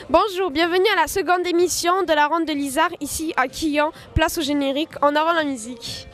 Bonjour, bienvenue à la seconde émission de la ronde de l'Isard, ici à Quillan. Place au générique, en avant la musique.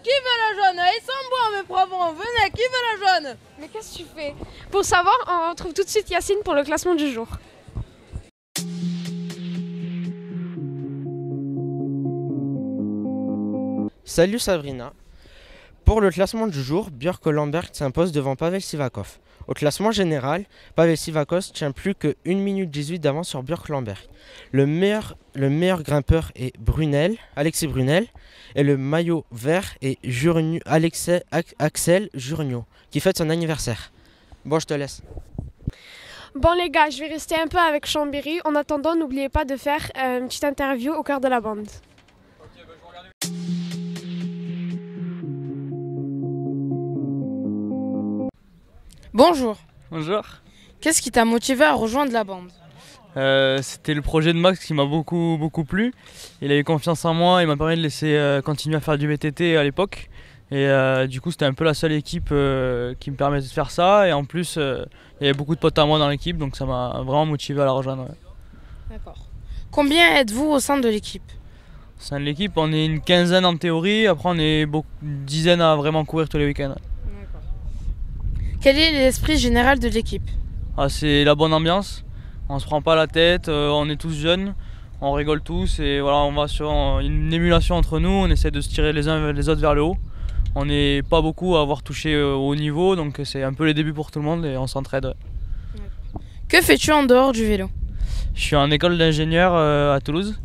Qui veut la jaune? Ils sont bons mes profs, venez, qui veut la jaune? Mais qu'est-ce que tu fais? Pour savoir, on retrouve tout de suite Yacine pour le classement du jour. Salut Sabrina. Pour le classement du jour, Björk-Lambert s'impose devant Pavel Sivakov. Au classement général, Pavel Sivakov tient plus que 1 minute 18 d'avance sur Björk-Lambert. Le meilleur grimpeur est Alexis Brunel, et le maillot vert est Axel Jurgno, qui fête son anniversaire. Bon, je te laisse. Bon les gars, je vais rester un peu avec Chambéry. En attendant, n'oubliez pas de faire une petite interview au cœur de la bande. Bonjour. Bonjour. Qu'est-ce qui t'a motivé à rejoindre la bande? C'était le projet de Max qui m'a beaucoup plu. Il a eu confiance en moi, il m'a permis de laisser continuer à faire du VTT à l'époque. Et du coup c'était un peu la seule équipe qui me permettait de faire ça. Et en plus il y avait beaucoup de potes à moi dans l'équipe, donc ça m'a vraiment motivé à la rejoindre. Ouais. D'accord. Combien êtes-vous au sein de l'équipe? Au sein de l'équipe on est une quinzaine en théorie, après on est une dizaine à vraiment courir tous les week-ends. D'accord. Quel est l'esprit général de l'équipe? C'est la bonne ambiance. On se prend pas la tête, on est tous jeunes, on rigole tous et voilà, on va sur une émulation entre nous, on essaie de se tirer les uns les autres vers le haut. On n'est pas beaucoup à avoir touché au haut niveau, donc c'est un peu les débuts pour tout le monde et on s'entraide. Que fais-tu en dehors du vélo? Je suis en école d'ingénieur à Toulouse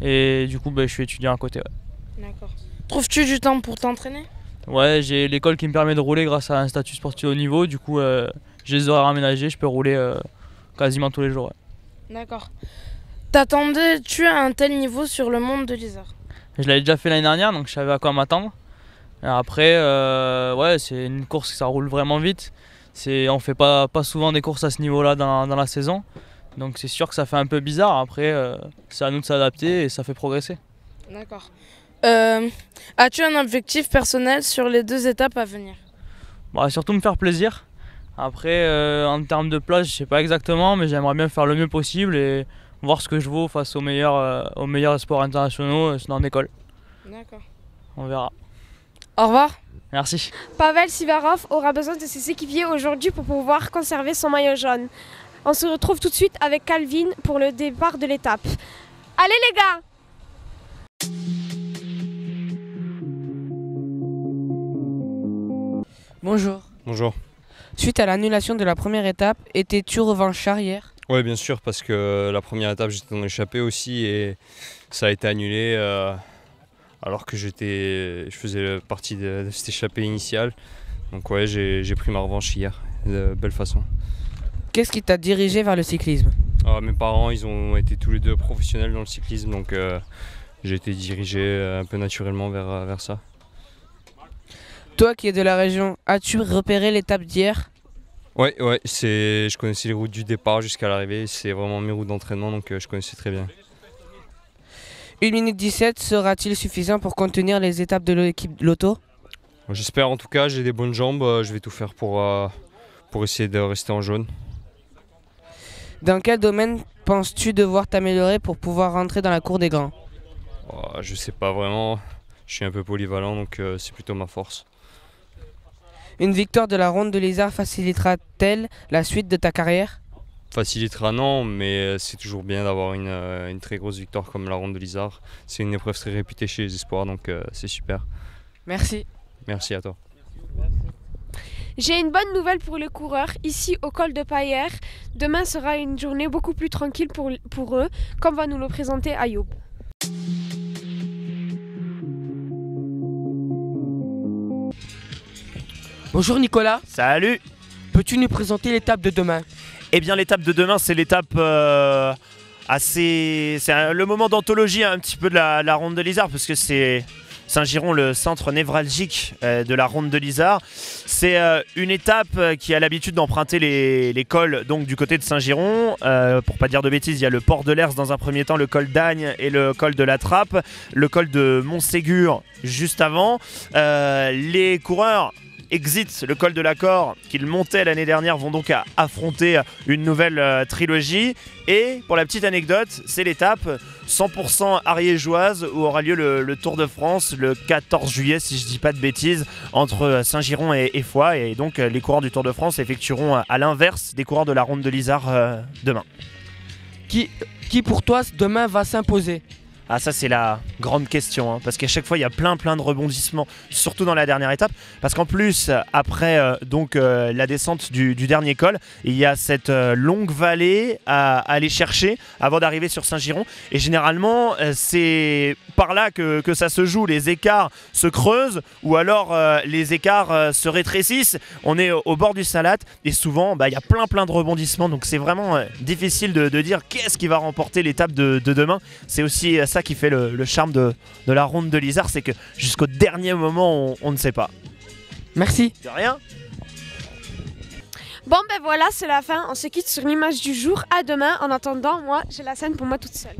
et du coup je suis étudiant à côté. Ouais. D'accord. Trouves-tu du temps pour t'entraîner? Ouais, j'ai l'école qui me permet de rouler grâce à un statut sportif haut niveau, du coup j'ai les horaires aménagés, je peux rouler quasiment tous les jours. Ouais. D'accord. T'attendais-tu à un tel niveau sur le monde de l'Isard? Je l'avais déjà fait l'année dernière, donc je savais à quoi m'attendre. Après, ouais, c'est une course qui ça roule vraiment vite. On fait pas souvent des courses à ce niveau-là dans la saison. Donc c'est sûr que ça fait un peu bizarre. Après, c'est à nous de s'adapter et ça fait progresser. D'accord. As-tu un objectif personnel sur les 2 étapes à venir? Surtout me faire plaisir. Après, en termes de place, je sais pas exactement, mais j'aimerais bien faire le mieux possible et voir ce que je vaux face aux meilleurs sports internationaux dans l'école. D'accord. On verra. Au revoir. Merci. Pavel Sivakov aura besoin de ses équipiers aujourd'hui pour pouvoir conserver son maillot jaune. On se retrouve tout de suite avec Calvin pour le départ de l'étape. Allez les gars! Bonjour. Bonjour. Suite à l'annulation de la première étape, étais-tu revanchard hier? Oui, bien sûr, parce que la première étape, j'étais en échappée aussi et ça a été annulé alors que je faisais partie de cette échappée initiale. Donc ouais, j'ai pris ma revanche hier, de belle façon. Qu'est-ce qui t'a dirigé vers le cyclisme? Mes parents, ils ont été tous les deux professionnels dans le cyclisme, donc j'ai été dirigé un peu naturellement vers ça. Toi qui es de la région, as-tu repéré l'étape d'hier? Ouais, je connaissais les routes du départ jusqu'à l'arrivée, c'est vraiment mes routes d'entraînement, donc je connaissais très bien. 1 minute 17 sera-t-il suffisant pour contenir les étapes de l'équipe Lotto? J'espère, en tout cas, j'ai des bonnes jambes, je vais tout faire pour essayer de rester en jaune. Dans quel domaine penses-tu devoir t'améliorer pour pouvoir rentrer dans la cour des grands? Je sais pas vraiment, je suis un peu polyvalent, donc c'est plutôt ma force. Une victoire de la ronde de l'Isard facilitera-t-elle la suite de ta carrière? Facilitera non, mais c'est toujours bien d'avoir une très grosse victoire comme la ronde de l'Isard. C'est une épreuve très réputée chez les espoirs, donc c'est super. Merci. Merci à toi. J'ai une bonne nouvelle pour les coureurs. Ici au col de Paillère, demain sera une journée beaucoup plus tranquille pour eux, comme va nous le présenter Ayoub. Bonjour Nicolas. Salut. Peux-tu nous présenter l'étape de demain? Eh bien l'étape de demain c'est l'étape c'est le moment d'anthologie un petit peu de la ronde de l'Isard, parce que c'est Saint-Giron, le centre névralgique de la ronde de l'Isard. C'est une étape qui a l'habitude d'emprunter les cols donc, du côté de Saint-Giron. Pour pas dire de bêtises, il y a le port de l'Ers dans un premier temps, le col d'Agnes et le col de la Trappe, le col de Montségur juste avant. Les coureurs exit le col de l'Accord qu'ils montaient l'année dernière vont donc affronter une nouvelle trilogie. Et pour la petite anecdote, c'est l'étape 100% ariégeoise où aura lieu le Tour de France le 14 juillet si je dis pas de bêtises, entre Saint-Giron et Foix. Et donc les coureurs du Tour de France effectueront à l'inverse des coureurs de la ronde de l'Isard demain. Qui pour toi demain va s'imposer? Ah, ça c'est la grande question, hein, parce qu'à chaque fois il y a plein de rebondissements, surtout dans la dernière étape, parce qu'en plus après la descente du dernier col, il y a cette longue vallée à aller chercher avant d'arriver sur Saint-Giron, et généralement c'est par là que ça se joue, les écarts se creusent ou alors les écarts se rétrécissent, on est au bord du Salat et souvent il y a plein de rebondissements, donc c'est vraiment difficile de dire qu'est-ce qui va remporter l'étape de demain. C'est aussi ça qui fait le charme de la ronde de l'Isard, c'est que jusqu'au dernier moment on ne sait pas. Merci. De rien. Bon ben voilà, c'est la fin, on se quitte sur l'image du jour, à demain. En attendant, moi j'ai la scène pour moi toute seule.